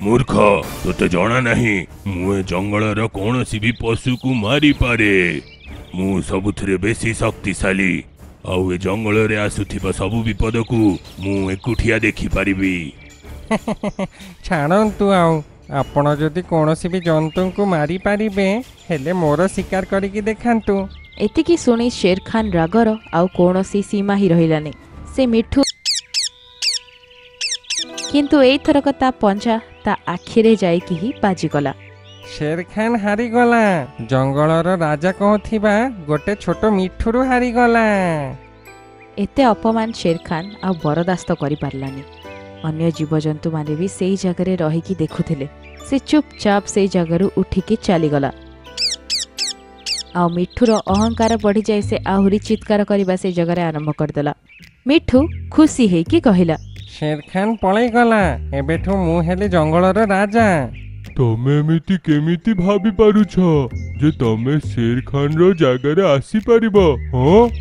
मूर्ख तोते जना नहीं मु जंगलर कौनसी भी पशु को मारी पारे। मु सबुथिरे बेसी शक्तिशाली आउ ए जंगल रे आसुथिबा सबु विपद को मु एकुठिया देखि पारिबी। छाड़ू आउ आपण जदि कौनसी भी जंतु को मारी पारिबे हेले मोर शिकार करिकी देखांतु। एतिकी शुणी शेर खान रागर आउ कौनसी सीमा ही रहिलानी। से मिठू किंतु एथरक ता पंजा ता आखिरे जाइकी ही बाजिगला। शेर खान हारीगला जंगलर राजा कहथिबा गोटे छोट मिठुरु हारीगला। एते अपमान शेर खान आ बरदास्त करि पारलानी। अन्य जीवजंतु माने भी सेई जगह रहीकी देखुथिले। से चुपचाप से जगह उठिकी चलीगला। आ मिठुर अहंकार बढ़ी जाए से आहुरी चित्कार करबा से जगह आरंभ करदेला। मिठू खुशी है कि कहिला शेर खान पळई गला एबेठू मु हेले जंगलर राजा। तमे एमिति केमिति भाबी पारुछ जे तमे शेर खान रो जागारे आसी परिबो? हां